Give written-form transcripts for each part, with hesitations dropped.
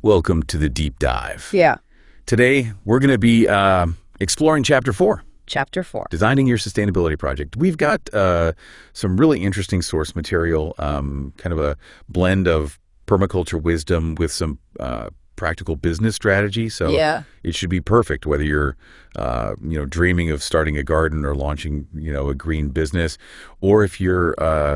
Welcome to the deep dive. Yeah. Today, we're going to be exploring Chapter 4. Chapter 4. Designing your sustainability project. We've got some really interesting source material, kind of a blend of permaculture wisdom with some practical business strategy. So Yeah. it should be perfect whether you're, dreaming of starting a garden or launching, a green business, or if you're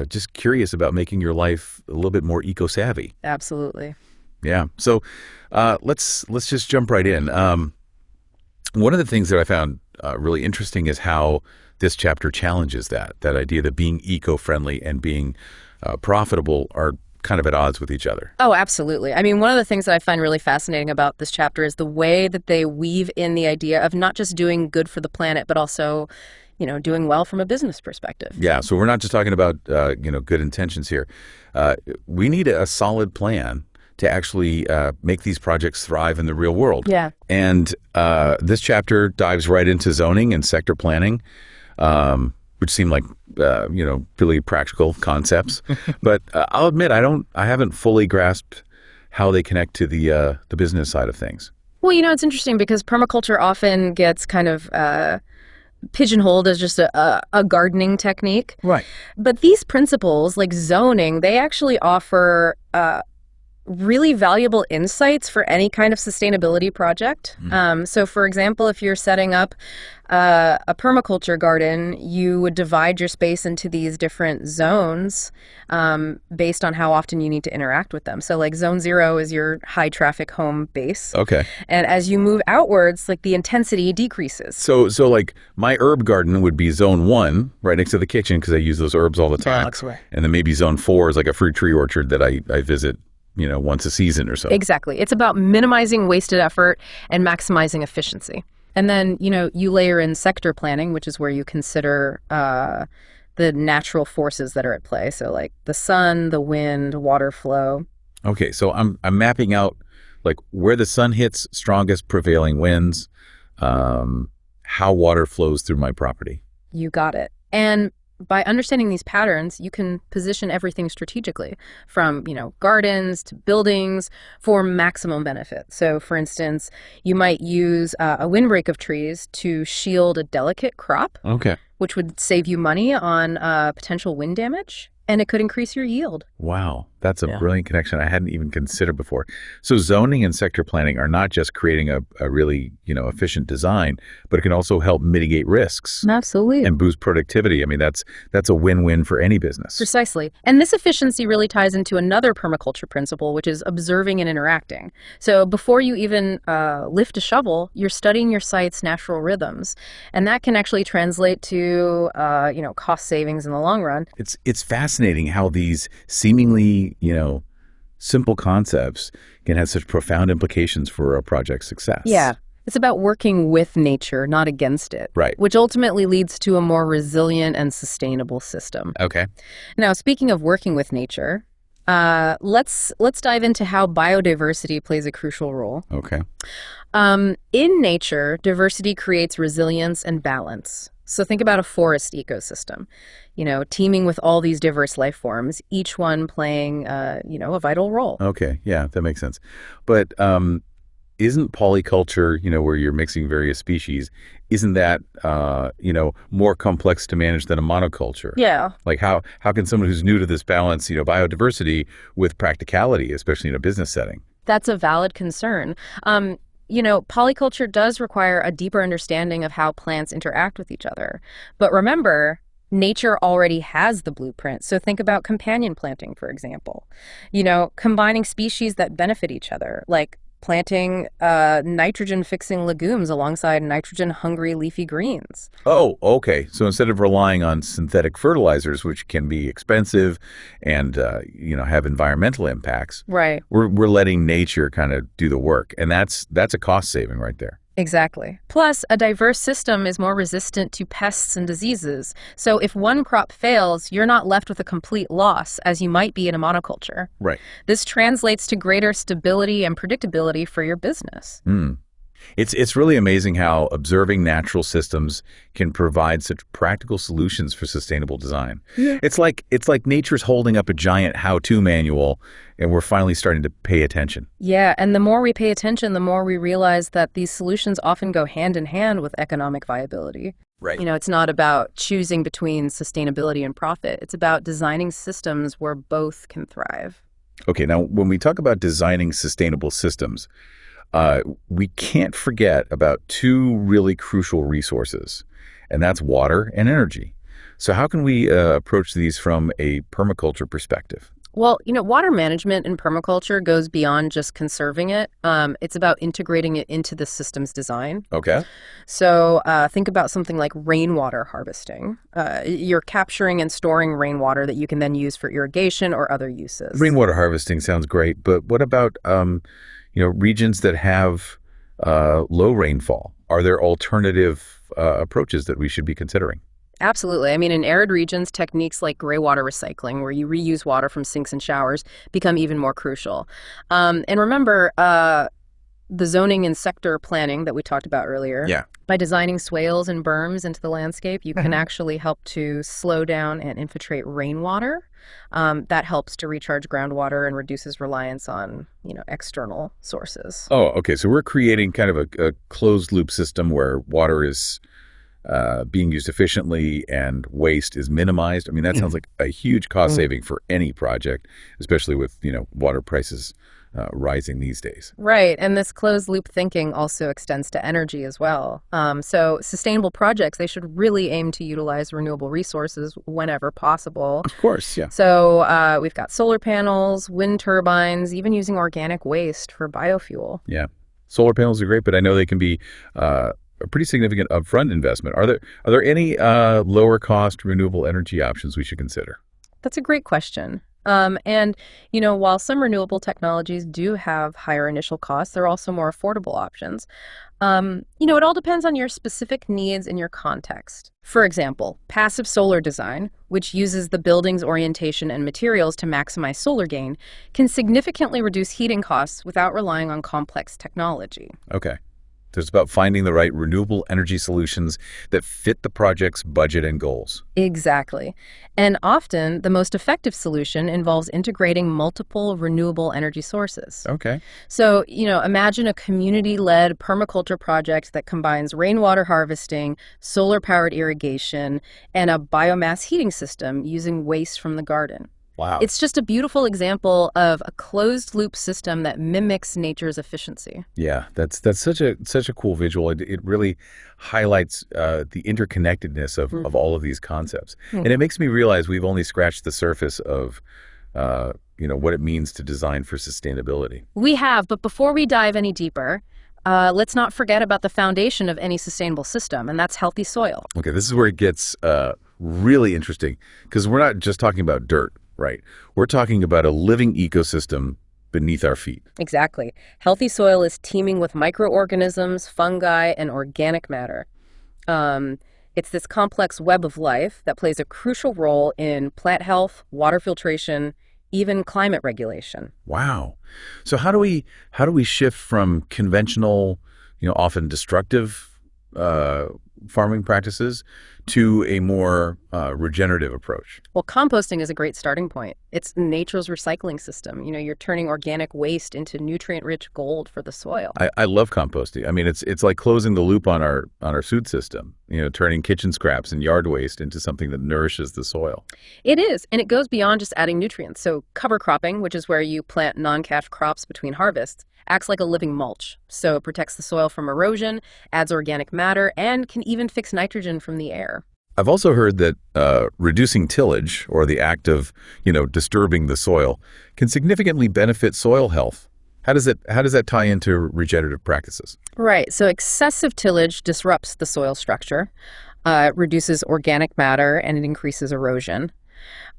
just curious about making your life a little bit more eco-savvy. Absolutely. Yeah. So let's just jump right in. One of the things that I found really interesting is how this chapter challenges that idea that being eco-friendly and being profitable are kind of at odds with each other. Oh, absolutely. I mean, one of the things that I find really fascinating about this chapter is the way that they weave in the idea of not just doing good for the planet, but also, doing well from a business perspective. Yeah. So we're not just talking about, good intentions here. We need a solid plan to actually make these projects thrive in the real world. Yeah. And this chapter dives right into zoning and sector planning, which seem like, really practical concepts. But I'll admit, I haven't fully grasped how they connect to the business side of things. Well, it's interesting because permaculture often gets kind of pigeonholed as just a gardening technique. Right. But these principles, like zoning, they actually offer really valuable insights for any kind of sustainability project. So, for example, if you're setting up a permaculture garden, you would divide your space into these different zones based on how often you need to interact with them. So, like Zone 0 is your high traffic home base. Okay. And as you move outwards, like the intensity decreases. So like my herb garden would be Zone 1, right next to the kitchen, because I use those herbs all the time. That's right. And then maybe Zone 4 is like a fruit tree orchard that I visit once a season or so. Exactly. It's about minimizing wasted effort and maximizing efficiency. And then, you layer in sector planning, which is where you consider the natural forces that are at play. So like the sun, the wind, water flow. Okay. So I'm mapping out like where the sun hits, strongest prevailing winds, how water flows through my property. You got it. And by understanding these patterns, you can position everything strategically from, gardens to buildings for maximum benefit. So, for instance, you might use a windbreak of trees to shield a delicate crop, Okay. which would save you money on potential wind damage, and it could increase your yield. Wow. That's a Yeah. brilliant connection I hadn't even considered before. So zoning and sector planning are not just creating a really, efficient design, but it can also help mitigate risks Absolutely. and boost productivity. I mean, that's a win-win for any business. Precisely. And this efficiency really ties into another permaculture principle, which is observing and interacting. So before you even lift a shovel, you're studying your site's natural rhythms. And that can actually translate to, cost savings in the long run. It's fascinating how these seemingly, simple concepts can have such profound implications for a project's success. Yeah. It's about working with nature, not against it. Right. Which ultimately leads to a more resilient and sustainable system. Okay. Now, speaking of working with nature, let's dive into how biodiversity plays a crucial role. Okay. In nature, diversity creates resilience and balance. So think about a forest ecosystem, teeming with all these diverse life forms, each one playing, a vital role. Okay. Yeah, that makes sense. But isn't polyculture, where you're mixing various species, isn't that, more complex to manage than a monoculture? Yeah. Like how can someone who's new to this balance, biodiversity with practicality, especially in a business setting? That's a valid concern. Polyculture does require a deeper understanding of how plants interact with each other. But remember, nature already has the blueprint. So think about companion planting, for example. Combining species that benefit each other, like planting nitrogen-fixing legumes alongside nitrogen-hungry leafy greens. Oh, okay. So instead of relying on synthetic fertilizers, which can be expensive and, have environmental impacts, Right. we're letting nature kind of do the work. And that's a cost saving right there. Exactly. Plus, a diverse system is more resistant to pests and diseases. So if one crop fails, you're not left with a complete loss, as you might be in a monoculture. Right. This translates to greater stability and predictability for your business. It's really amazing how observing natural systems can provide such practical solutions for sustainable design. Yeah. It's like nature's holding up a giant how-to manual, and we're finally starting to pay attention. Yeah, and the more we pay attention, the more we realize that these solutions often go hand in hand with economic viability. Right. It's not about choosing between sustainability and profit. It's about designing systems where both can thrive. Okay, now when we talk about designing sustainable systems, we can't forget about two really crucial resources, and that's water and energy. So how can we approach these from a permaculture perspective? Well, water management in permaculture goes beyond just conserving it. It's about integrating it into the system's design. Okay. So think about something like rainwater harvesting. You're capturing and storing rainwater that you can then use for irrigation or other uses. Rainwater harvesting sounds great, but what about regions that have low rainfall? Are there alternative approaches that we should be considering? Absolutely. In arid regions, techniques like gray water recycling, where you reuse water from sinks and showers, become even more crucial. And remember, the zoning and sector planning that we talked about earlier. Yeah. By designing swales and berms into the landscape, you can actually help to slow down and infiltrate rainwater. That helps to recharge groundwater and reduces reliance on, external sources. Oh, okay. So we're creating kind of a closed loop system where water is being used efficiently and waste is minimized. That sounds like a huge cost saving for any project, especially with, water prices rising these days. Right. And this closed loop thinking also extends to energy as well. So sustainable projects, they should really aim to utilize renewable resources whenever possible. Of course, yeah. So we've got solar panels, wind turbines, even using organic waste for biofuel. Yeah. Solar panels are great, but I know they can be a pretty significant upfront investment. Are there any lower cost renewable energy options we should consider? That's a great question. And while some renewable technologies do have higher initial costs, there are also more affordable options. It all depends on your specific needs and your context. For example, passive solar design, which uses the building's orientation and materials to maximize solar gain, can significantly reduce heating costs without relying on complex technology. Okay. So it's about finding the right renewable energy solutions that fit the project's budget and goals. Exactly. And often, the most effective solution involves integrating multiple renewable energy sources. Okay. So, imagine a community-led permaculture project that combines rainwater harvesting, solar-powered irrigation, and a biomass heating system using waste from the garden. Wow. It's just a beautiful example of a closed-loop system that mimics nature's efficiency. Yeah, that's such a cool visual. It really highlights the interconnectedness of all of these concepts, and it makes me realize we've only scratched the surface of what it means to design for sustainability. We have, but before we dive any deeper, let's not forget about the foundation of any sustainable system, and that's healthy soil. Okay, this is where it gets really interesting, because we're not just talking about dirt. Right. We're talking about a living ecosystem beneath our feet. Exactly. Healthy soil is teeming with microorganisms, fungi, and organic matter. It's this complex web of life that plays a crucial role in plant health, water filtration, even climate regulation. Wow. So how do we shift from conventional, often destructive farming practices to a more regenerative approach? Well, composting is a great starting point. It's nature's recycling system. You're turning organic waste into nutrient-rich gold for the soil. I love composting. It's like closing the loop on our food system, turning kitchen scraps and yard waste into something that nourishes the soil. It is, and it goes beyond just adding nutrients. So cover cropping, which is where you plant non-cash crops between harvests, acts like a living mulch. So it protects the soil from erosion, adds organic matter, and can even fix nitrogen from the air. I've also heard that reducing tillage, or the act of, disturbing the soil, can significantly benefit soil health. How does that tie into regenerative practices? Right. So excessive tillage disrupts the soil structure, reduces organic matter, and it increases erosion.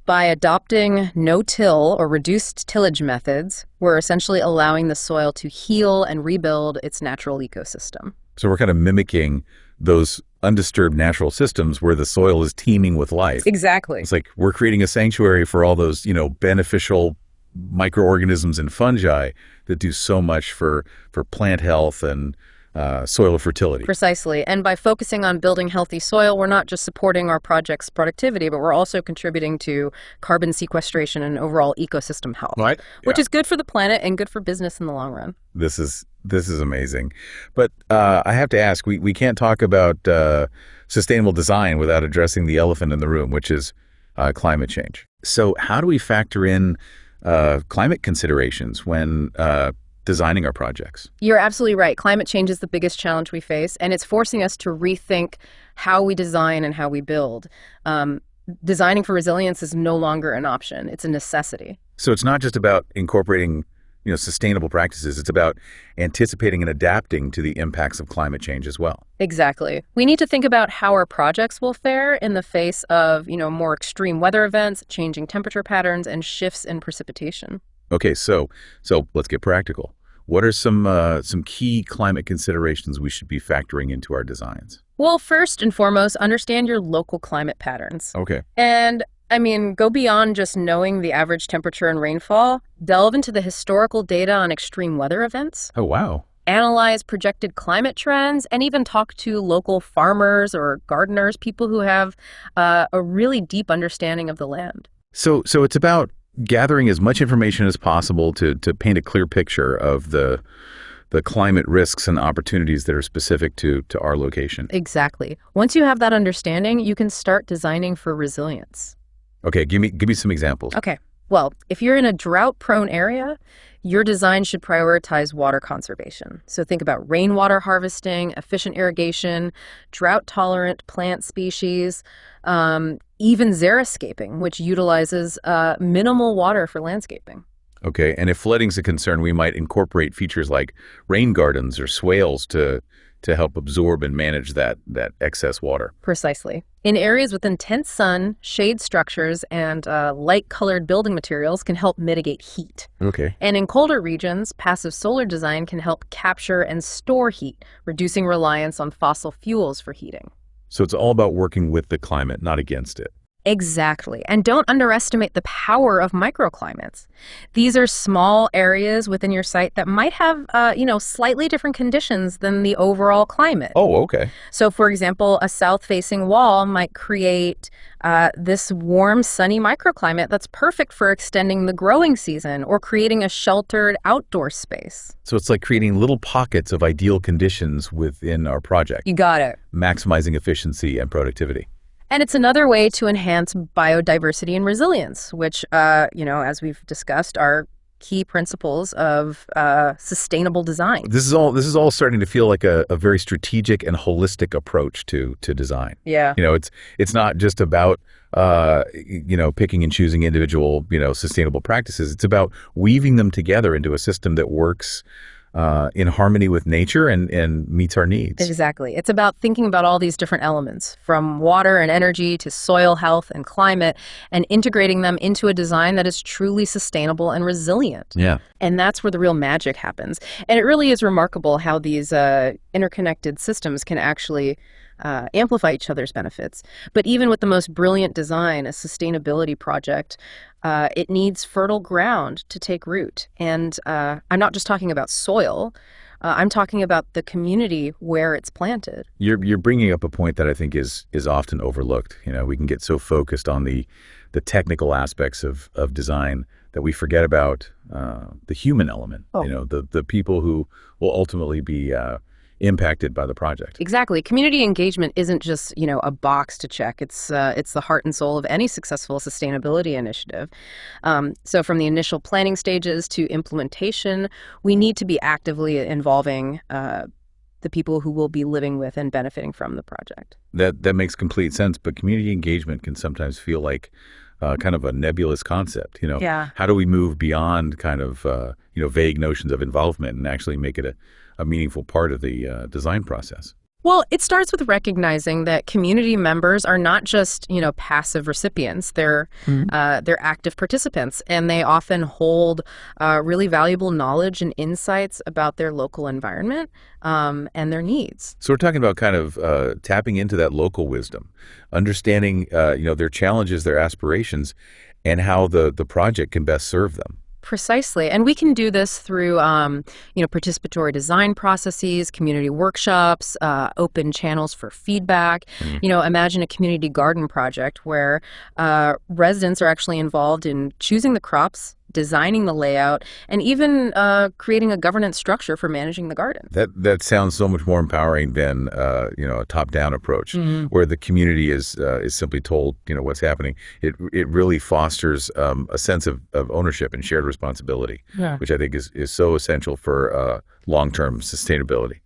By adopting no-till or reduced tillage methods, we're essentially allowing the soil to heal and rebuild its natural ecosystem. So we're kind of mimicking those undisturbed natural systems where the soil is teeming with life. Exactly. It's like we're creating a sanctuary for all those, beneficial microorganisms and fungi that do so much for plant health and soil fertility. Precisely. And by focusing on building healthy soil, we're not just supporting our project's productivity, but we're also contributing to carbon sequestration and overall ecosystem health, Right. which is good for the planet and good for business in the long run. This is amazing. But I have to ask, we can't talk about sustainable design without addressing the elephant in the room, which is climate change. So how do we factor in climate considerations when designing our projects? You're absolutely right. Climate change is the biggest challenge we face, and it's forcing us to rethink how we design and how we build. Designing for resilience is no longer an option. It's a necessity. So it's not just about incorporating sustainable practices. It's about anticipating and adapting to the impacts of climate change as well. Exactly. We need to think about how our projects will fare in the face of, more extreme weather events, changing temperature patterns, and shifts in precipitation. Okay, so let's get practical. What are some key climate considerations we should be factoring into our designs? Well, first and foremost, understand your local climate patterns. Okay. And go beyond just knowing the average temperature and rainfall. Delve into the historical data on extreme weather events. Oh, wow. Analyze projected climate trends, and even talk to local farmers or gardeners, people who have a really deep understanding of the land. So it's about gathering as much information as possible to paint a clear picture of the climate risks and opportunities that are specific to our location. Exactly. Once you have that understanding, you can start designing for resilience. Okay, give me some examples. Okay. Well, if you're in a drought-prone area, your design should prioritize water conservation. So think about rainwater harvesting, efficient irrigation, drought-tolerant plant species, even xeriscaping, which utilizes minimal water for landscaping. Okay, and if flooding's a concern, we might incorporate features like rain gardens or swales to help absorb and manage that excess water. Precisely. In areas with intense sun, shade structures and light-colored building materials can help mitigate heat. Okay. And in colder regions, passive solar design can help capture and store heat, reducing reliance on fossil fuels for heating. So it's all about working with the climate, not against it. Exactly. And don't underestimate the power of microclimates. These are small areas within your site that might have, slightly different conditions than the overall climate. Oh, okay. So, for example, a south-facing wall might create this warm, sunny microclimate that's perfect for extending the growing season or creating a sheltered outdoor space. So it's like creating little pockets of ideal conditions within our project. You got it. Maximizing efficiency and productivity. And it's another way to enhance biodiversity and resilience, which, as we've discussed, are key principles of sustainable design. This is all starting to feel like a very strategic and holistic approach to design. Yeah. It's not just about picking and choosing individual sustainable practices. It's about weaving them together into a system that works in harmony with nature and meets our needs. Exactly. It's about thinking about all these different elements, from water and energy to soil health and climate, and integrating them into a design that is truly sustainable and resilient. Yeah. And that's where the real magic happens. And it really is remarkable how these interconnected systems can actually amplify each other's benefits. But even with the most brilliant design, a sustainability project, it needs fertile ground to take root. And I'm not just talking about soil. I'm talking about the community where it's planted. You're bringing up a point that I think is often overlooked. We can get so focused on the technical aspects of design that we forget about the human element. Oh. The people who will ultimately be impacted by the project. Exactly. Community engagement isn't just, a box to check. It's the heart and soul of any successful sustainability initiative. So from the initial planning stages to implementation, we need to be actively involving the people who will be living with and benefiting from the project. That makes complete sense, but community engagement can sometimes feel like kind of a nebulous concept. Yeah. How do we move beyond kind of vague notions of involvement and actually make it a meaningful part of the design process? Well, it starts with recognizing that community members are not just, passive recipients. They're active participants, and they often hold really valuable knowledge and insights about their local environment and their needs. So we're talking about kind of tapping into that local wisdom, understanding their challenges, their aspirations, and how the project can best serve them. Precisely. And we can do this through, participatory design processes, community workshops, open channels for feedback. Imagine a community garden project where residents are actually involved in choosing the crops, designing the layout, and even creating a governance structure for managing the garden. That sounds so much more empowering than a top-down approach, where the community is simply told what's happening. It really fosters a sense of ownership and shared responsibility, which I think is so essential for long-term sustainability.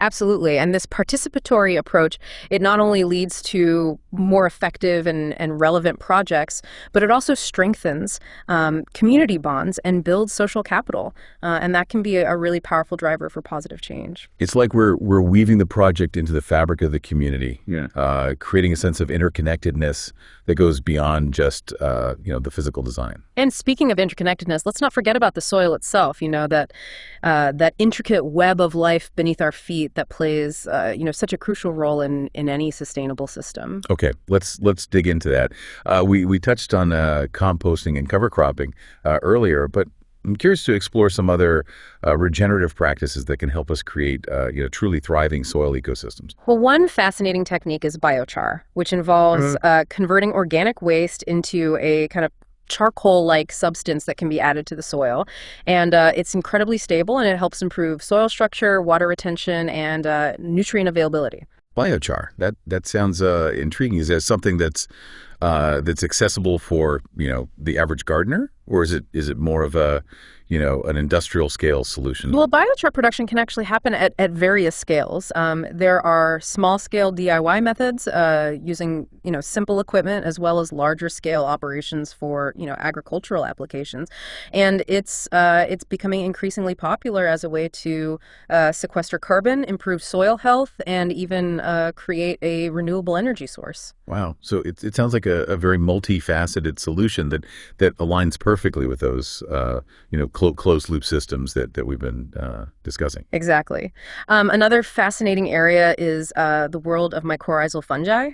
Absolutely. And this participatory approach, it not only leads to more effective and relevant projects, but it also strengthens community bonds and builds social capital. And that can be a really powerful driver for positive change. It's like we're weaving the project into the fabric of the community, creating a sense of interconnectedness that goes beyond just the physical design. And speaking of interconnectedness, let's not forget about the soil itself, that intricate web of life beneath our feet that plays, such a crucial role in any sustainable system. Okay, let's dig into that. We touched on composting and cover cropping earlier, but I'm curious to explore some other regenerative practices that can help us create truly thriving soil ecosystems. Well, one fascinating technique is biochar, which involves converting organic waste into a kind of charcoal-like substance that can be added to the soil. And it's incredibly stable, and it helps improve soil structure, water retention, and nutrient availability. Biochar, that sounds intriguing. Is that something that's accessible for the average gardener, or is it more of an industrial scale solution? Well, biochar production can actually happen at various scales. There are small scale DIY methods using simple equipment, as well as larger scale operations for agricultural applications, and it's becoming increasingly popular as a way to sequester carbon, improve soil health, and even create a renewable energy source. Wow! So it sounds like a very multifaceted solution that aligns perfectly with those closed loop systems that we've been discussing. Exactly. Another fascinating area is the world of mycorrhizal fungi.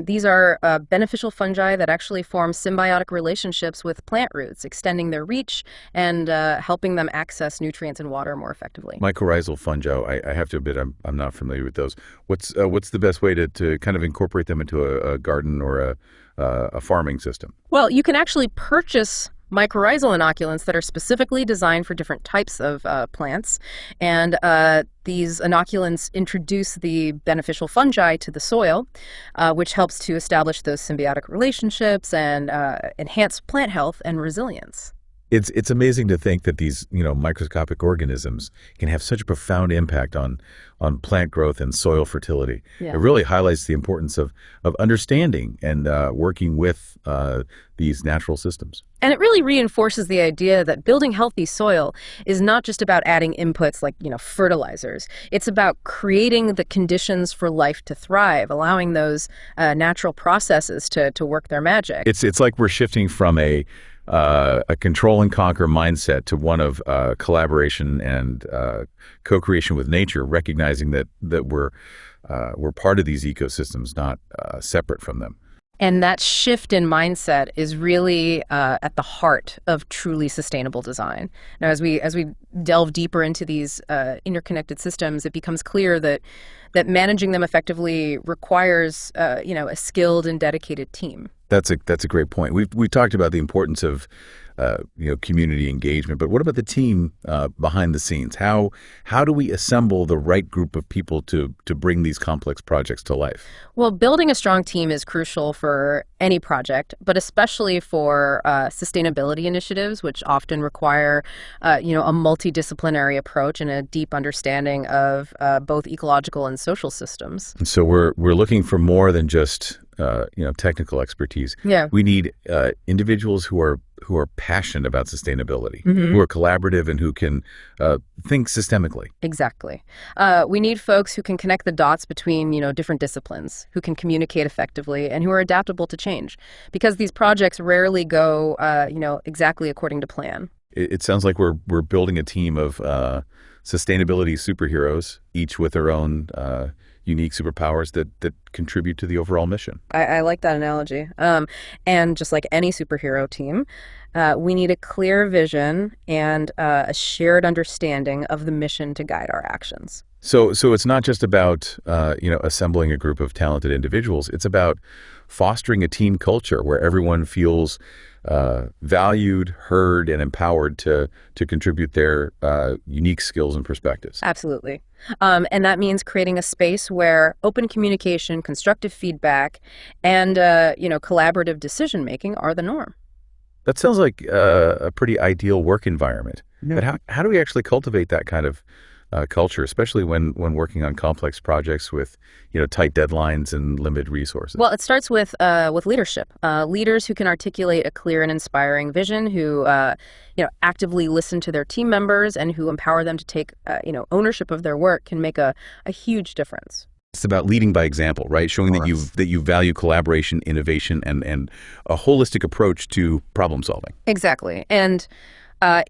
These are beneficial fungi that actually form symbiotic relationships with plant roots, extending their reach and helping them access nutrients and water more effectively. Mycorrhizal fungi, I have to admit, I'm not familiar with those. What's the best way to kind of incorporate them into a garden or a farming system? Well, you can actually purchase mycorrhizal inoculants that are specifically designed for different types of plants. And these inoculants introduce the beneficial fungi to the soil, which helps to establish those symbiotic relationships and enhance plant health and resilience. It's amazing to think that these microscopic organisms can have such a profound impact on plant growth and soil fertility. Yeah. It really highlights the importance of understanding and working with these natural systems. And it really reinforces the idea that building healthy soil is not just about adding inputs like fertilizers. It's about creating the conditions for life to thrive, allowing those natural processes to work their magic. It's like we're shifting from a control and conquer mindset to one of collaboration and co-creation with nature, recognizing that we're part of these ecosystems, not separate from them. And that shift in mindset is really at the heart of truly sustainable design. Now, as we delve deeper into these interconnected systems, it becomes clear that managing them effectively requires a skilled and dedicated team. That's a great point. We've talked about the importance of community engagement, but what about the team behind the scenes? How do we assemble the right group of people to bring these complex projects to life? Well, building a strong team is crucial for any project, but especially for sustainability initiatives, which often require a multidisciplinary approach and a deep understanding of both ecological and social systems. And so we're looking for more than just technical expertise. Yeah. We need individuals who are passionate about sustainability, who are collaborative, and who can think systemically. Exactly. We need folks who can connect the dots between different disciplines, who can communicate effectively, and who are adaptable to change, because these projects rarely go exactly according to plan. It sounds like we're building a team of sustainability superheroes, each with their own unique superpowers that contribute to the overall mission. I like that analogy. And just like any superhero team, we need a clear vision and a shared understanding of the mission to guide our actions. So it's not just about assembling a group of talented individuals. It's about fostering a team culture where everyone feels valued, heard, and empowered to contribute their unique skills and perspectives. Absolutely. And that means creating a space where open communication, constructive feedback, and collaborative decision making are the norm. That sounds like a pretty ideal work environment. Yeah. But how do we actually cultivate that kind of culture, especially when working on complex projects with tight deadlines and limited resources? Well, it starts with leadership. Leaders who can articulate a clear and inspiring vision, who actively listen to their team members, and who empower them to take ownership of their work can make a huge difference. It's about leading by example, right? Showing that you value collaboration, innovation, and a holistic approach to problem solving. Exactly. And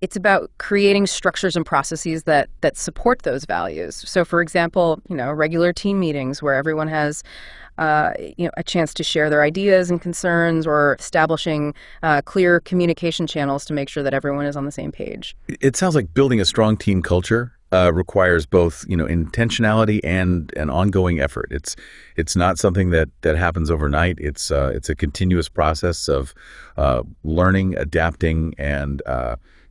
it's about creating structures and processes that support those values. So, for example, regular team meetings where everyone has a chance to share their ideas and concerns, or establishing clear communication channels to make sure that everyone is on the same page. It sounds like building a strong team culture requires both intentionality and an ongoing effort. It's not something that happens overnight. It's a continuous process of learning, adapting, and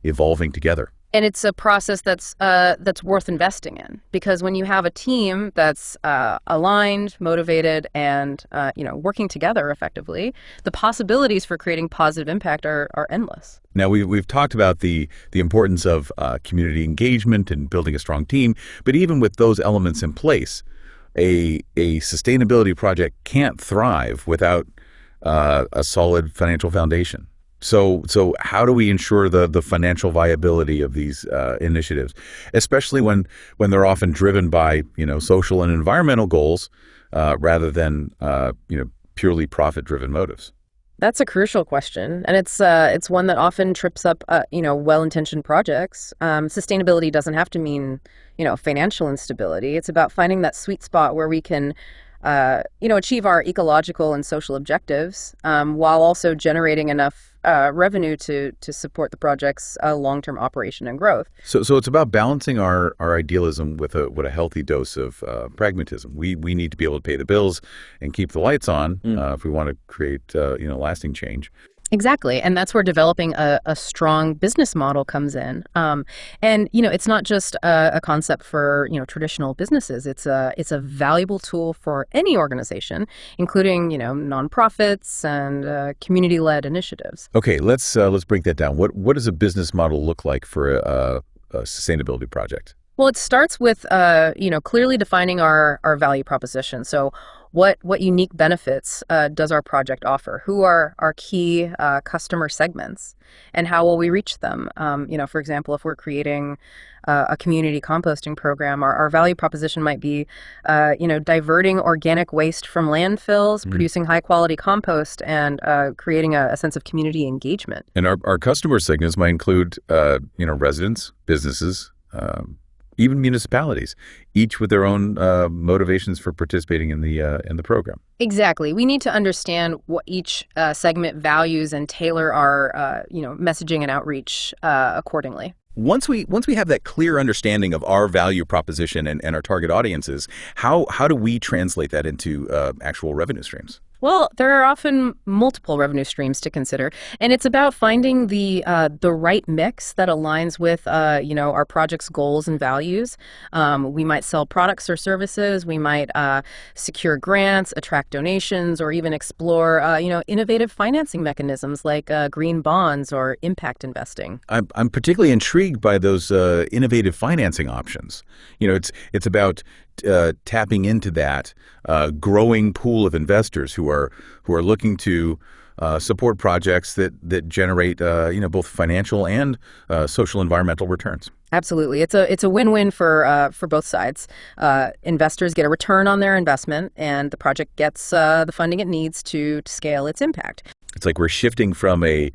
evolving together. And it's a process that's worth investing in, because when you have a team that's aligned, motivated, and working together effectively, the possibilities for creating positive impact are endless. Now, we've talked about the importance of community engagement and building a strong team, but even with those elements in place, a sustainability project can't thrive without a solid financial foundation. So how do we ensure the financial viability of these initiatives, especially when they're often driven by social and environmental goals rather than purely profit-driven motives? That's a crucial question, and it's one that often trips up well-intentioned projects. Sustainability doesn't have to mean financial instability. It's about finding that sweet spot where we can achieve our ecological and social objectives while also generating enough revenue to support the project's long-term operation and growth. So it's about balancing our idealism with a healthy dose of pragmatism. We need to be able to pay the bills and keep the lights on if we want to create lasting change. Exactly. And that's where developing a strong business model comes in. And it's not just a concept for, traditional businesses. It's a valuable tool for any organization, including, nonprofits and community-led initiatives. Okay, let's break that down. What does a business model look like for a sustainability project? Well, it starts with, clearly defining our value proposition. So what unique benefits does our project offer? Who are our key customer segments, and how will we reach them? For example, if we're creating a community composting program, our value proposition might be, diverting organic waste from landfills, producing high quality compost, and creating a sense of community engagement. And our customer segments might include, residents, businesses, even municipalities, each with their own motivations for participating in the program. Exactly. We need to understand what each segment values and tailor our messaging and outreach accordingly. Once we have that clear understanding of our value proposition and our target audiences, how do we translate that into actual revenue streams? Well, there are often multiple revenue streams to consider, and it's about finding the right mix that aligns with our project's goals and values. We might sell products or services. We might secure grants, attract donations, or even explore innovative financing mechanisms like green bonds or impact investing. I'm particularly intrigued by those innovative financing options. It's about tapping into that growing pool of investors who are looking to support projects that generate both financial and social environmental returns. Absolutely, it's a win-win for both sides. Investors get a return on their investment, and the project gets the funding it needs to scale its impact. It's like we're shifting from a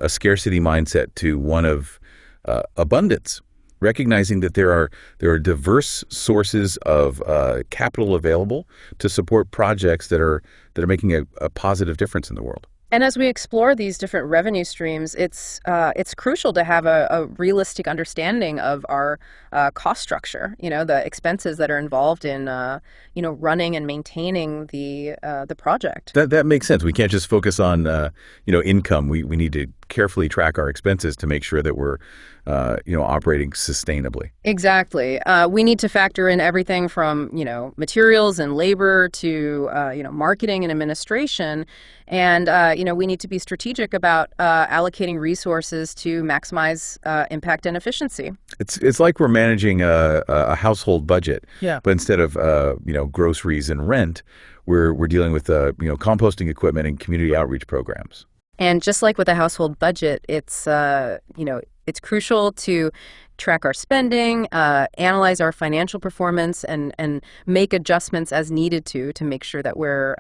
scarcity mindset to one of abundance. recognizing that there are diverse sources of capital available to support projects that are making a positive difference in the world. And as we explore these different revenue streams, it's crucial to have a realistic understanding of our cost structure. The expenses that are involved in running and maintaining the project. That makes sense. We can't just focus on income. We need to carefully track our expenses to make sure that we're operating sustainably. Exactly. We need to factor in everything from materials and labor to marketing and administration, and we need to be strategic about allocating resources to maximize impact and efficiency. It's like we're managing a household budget, Yeah. but instead of groceries and rent, we're dealing with composting equipment and community outreach programs. And just like with a household budget, it's crucial to track our spending, analyze our financial performance, and make adjustments as needed to make sure that we're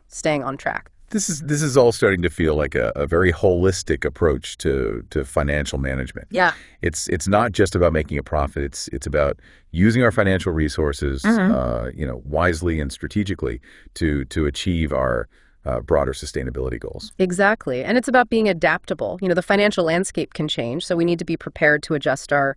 staying on track. This is all starting to feel like a very holistic approach to financial management. Yeah. It's not just about making a profit. It's about using our financial resources, wisely and strategically to achieve our broader sustainability goals. Exactly. And it's about being adaptable. The financial landscape can change, so we need to be prepared to adjust our,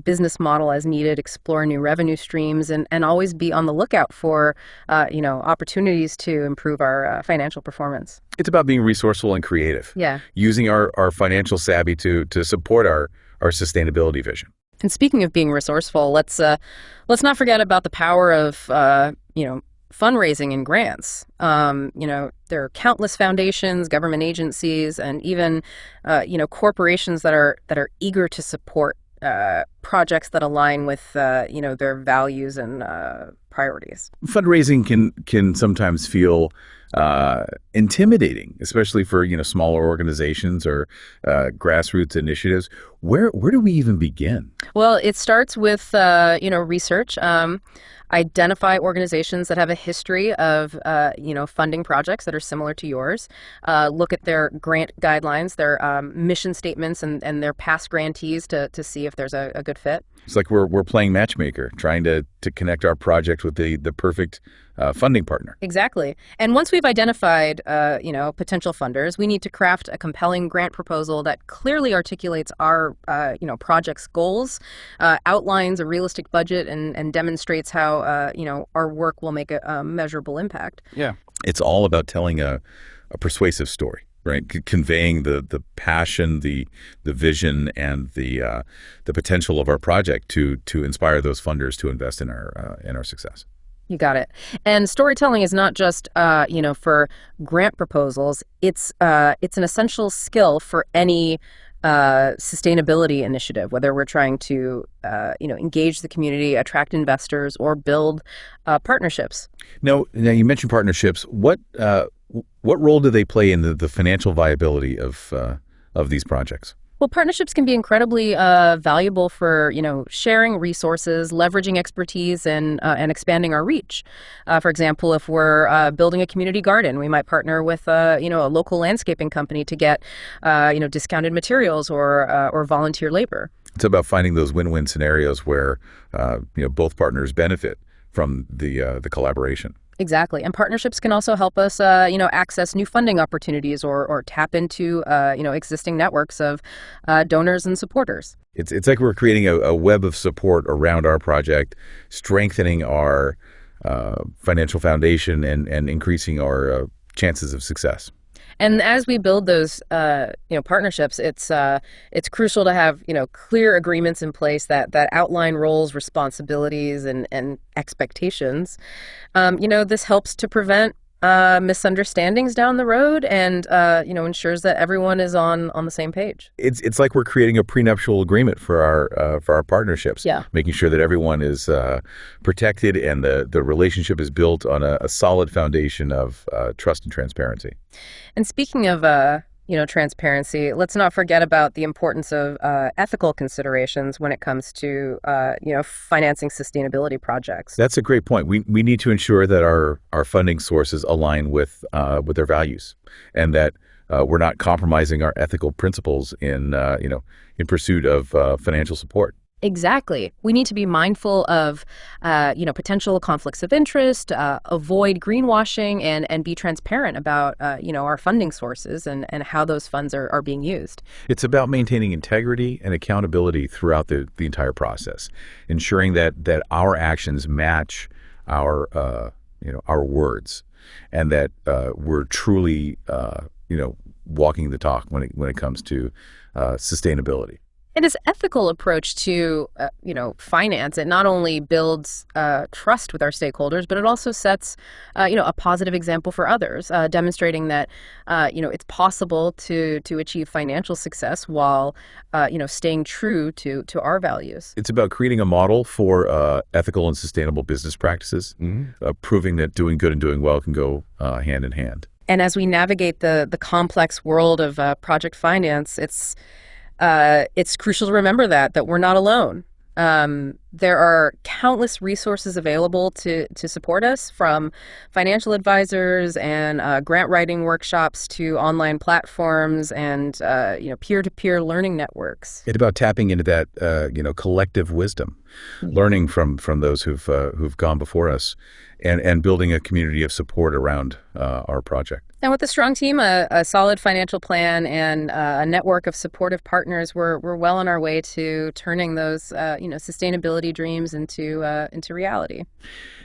business model as needed, explore new revenue streams, and always be on the lookout for, opportunities to improve our financial performance. It's about being resourceful and creative. Yeah. Using our financial savvy to support our sustainability vision. And speaking of being resourceful, let's not forget about the power of, fundraising and grants. There are countless foundations, government agencies, and even, corporations that are eager to support projects that align with, their values and priorities. Fundraising can sometimes feel intimidating, especially for smaller organizations or grassroots initiatives. Where do we even begin? Well, it starts with research. Identify organizations that have a history of funding projects that are similar to yours. Look at their grant guidelines, their mission statements, and their past grantees to see if there's a good fit. It's like we're playing matchmaker, trying to connect our project with the perfect funding partner. Exactly. And once we've identified potential funders, we need to craft a compelling grant proposal that clearly articulates our project's goals, outlines a realistic budget, and demonstrates how our work will make a measurable impact. Yeah. It's all about telling a persuasive story. Right, conveying the passion, the vision, and the potential of our project to inspire those funders to invest in our success. You got it. And storytelling is not just for grant proposals. It's an essential skill for any sustainability initiative, whether we're trying to engage the community, attract investors, or build partnerships. Now you mentioned partnerships. What role do they play in the financial viability of these projects? Well, partnerships can be incredibly valuable for sharing resources, leveraging expertise, and expanding our reach. For example, if we're building a community garden, we might partner with a local landscaping company to get discounted materials or volunteer labor. It's about finding those win-win scenarios where both partners benefit from the collaboration. Exactly. And partnerships can also help us, access new funding opportunities or tap into, existing networks of donors and supporters. It's like we're creating a web of support around our project, strengthening our financial foundation and increasing our chances of success. And as we build those, partnerships, it's crucial to have, clear agreements in place that outline roles, responsibilities, and expectations. This helps to prevent misunderstandings down the road and, ensures that everyone is on the same page. It's like we're creating a prenuptial agreement for our partnerships. Yeah. Making sure that everyone is protected and the relationship is built on a solid foundation of trust and transparency. And speaking of transparency, let's not forget about the importance of ethical considerations when it comes to financing sustainability projects. That's a great point. We need to ensure that our funding sources align with their values, and that we're not compromising our ethical principles in pursuit of financial support. Exactly. We need to be mindful of, potential conflicts of interest, avoid greenwashing, and be transparent about, our funding sources and how those funds are being used. It's about maintaining integrity and accountability throughout the entire process, ensuring that our actions match our words, and that we're truly walking the talk when it comes to sustainability. And this ethical approach to, finance, it not only builds trust with our stakeholders, but it also sets, a positive example for others, demonstrating that, it's possible to achieve financial success while, staying true to our values. It's about creating a model for ethical and sustainable business practices, proving that doing good and doing well can go hand in hand. And as we navigate the complex world of project finance, it's crucial to remember that we're not alone. There are countless resources available to support us, from financial advisors and grant writing workshops to online platforms and peer-to-peer learning networks. It's about tapping into that collective wisdom, learning from those who've gone before us, and building a community of support around our project. And with a strong team, a solid financial plan, and a network of supportive partners, we're well on our way to turning those sustainability dreams into reality.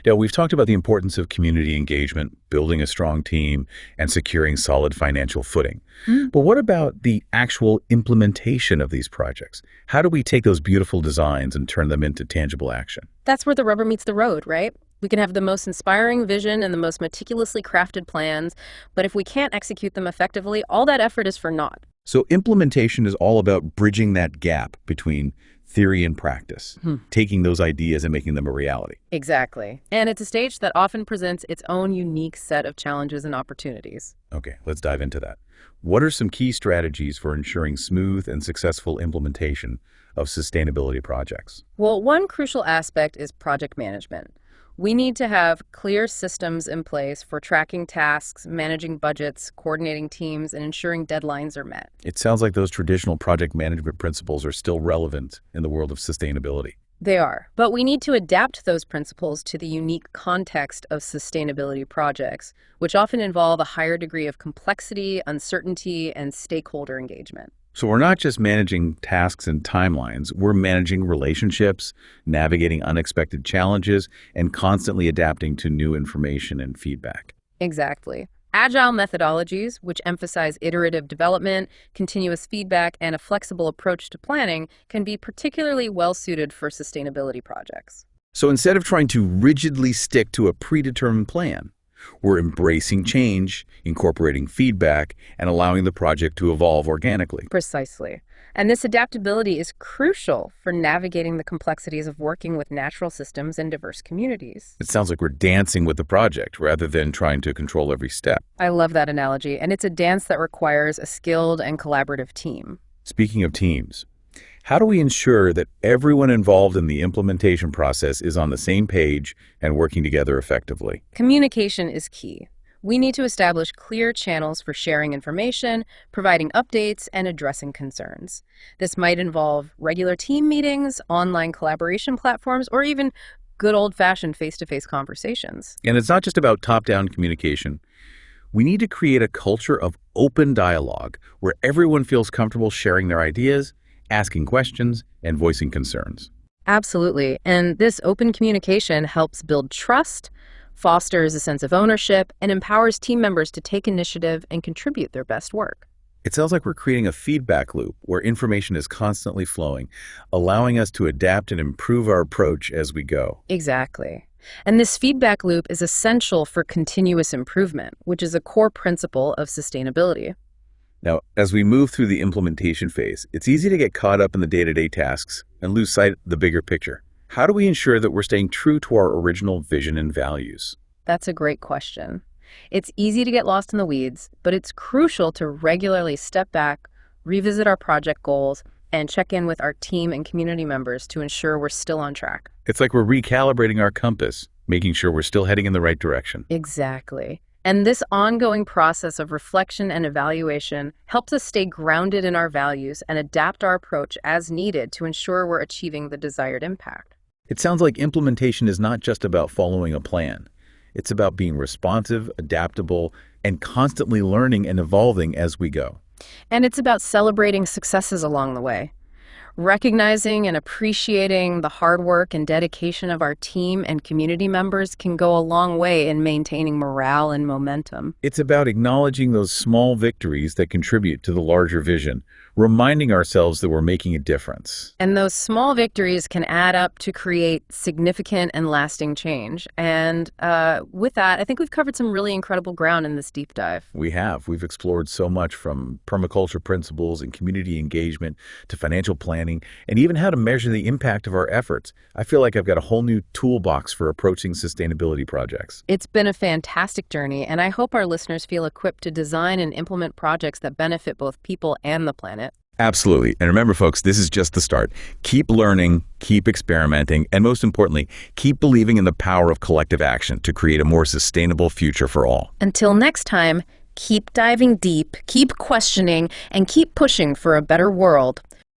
Now, we've talked about the importance of community engagement, building a strong team, and securing solid financial footing. But what about the actual implementation of these projects? How do we take those beautiful designs and turn them into tangible action? That's where the rubber meets the road, right? We can have the most inspiring vision and the most meticulously crafted plans, but if we can't execute them effectively, all that effort is for naught. So implementation is all about bridging that gap between theory and practice, taking those ideas and making them a reality. Exactly. And it's a stage that often presents its own unique set of challenges and opportunities. Okay, let's dive into that. What are some key strategies for ensuring smooth and successful implementation of sustainability projects? Well, one crucial aspect is project management. We need to have clear systems in place for tracking tasks, managing budgets, coordinating teams, and ensuring deadlines are met. It sounds like those traditional project management principles are still relevant in the world of sustainability. They are, but we need to adapt those principles to the unique context of sustainability projects, which often involve a higher degree of complexity, uncertainty, and stakeholder engagement. So we're not just managing tasks and timelines, we're managing relationships, navigating unexpected challenges, and constantly adapting to new information and feedback. Exactly. Agile methodologies, which emphasize iterative development, continuous feedback, and a flexible approach to planning, can be particularly well-suited for sustainability projects. So instead of trying to rigidly stick to a predetermined plan, we're embracing change, incorporating feedback, and allowing the project to evolve organically. Precisely. And this adaptability is crucial for navigating the complexities of working with natural systems and diverse communities. It sounds like we're dancing with the project rather than trying to control every step. I love that analogy, and it's a dance that requires a skilled and collaborative team. Speaking of teams, how do we ensure that everyone involved in the implementation process is on the same page and working together effectively? Communication is key. We need to establish clear channels for sharing information, providing updates, and addressing concerns. This might involve regular team meetings, online collaboration platforms, or even good old-fashioned face-to-face conversations. And it's not just about top-down communication. We need to create a culture of open dialogue where everyone feels comfortable sharing their ideas, asking questions, and voicing concerns. Absolutely. And this open communication helps build trust, fosters a sense of ownership, and empowers team members to take initiative and contribute their best work. It sounds like we're creating a feedback loop where information is constantly flowing, allowing us to adapt and improve our approach as we go. Exactly. And this feedback loop is essential for continuous improvement, which is a core principle of sustainability. Now, as we move through the implementation phase, it's easy to get caught up in the day-to-day tasks and lose sight of the bigger picture. How do we ensure that we're staying true to our original vision and values? That's a great question. It's easy to get lost in the weeds, but it's crucial to regularly step back, revisit our project goals, and check in with our team and community members to ensure we're still on track. It's like we're recalibrating our compass, making sure we're still heading in the right direction. Exactly. And this ongoing process of reflection and evaluation helps us stay grounded in our values and adapt our approach as needed to ensure we're achieving the desired impact. It sounds like implementation is not just about following a plan. It's about being responsive, adaptable, and constantly learning and evolving as we go. And it's about celebrating successes along the way. Recognizing and appreciating the hard work and dedication of our team and community members can go a long way in maintaining morale and momentum. It's about acknowledging those small victories that contribute to the larger vision, reminding ourselves that we're making a difference. And those small victories can add up to create significant and lasting change. And with that, I think we've covered some really incredible ground in this deep dive. We have. We've explored so much, from permaculture principles and community engagement to financial planning, and even how to measure the impact of our efforts. I feel like I've got a whole new toolbox for approaching sustainability projects. It's been a fantastic journey, and I hope our listeners feel equipped to design and implement projects that benefit both people and the planet. Absolutely. And remember, folks, this is just the start. Keep learning, keep experimenting, and most importantly, keep believing in the power of collective action to create a more sustainable future for all. Until next time, keep diving deep, keep questioning, and keep pushing for a better world.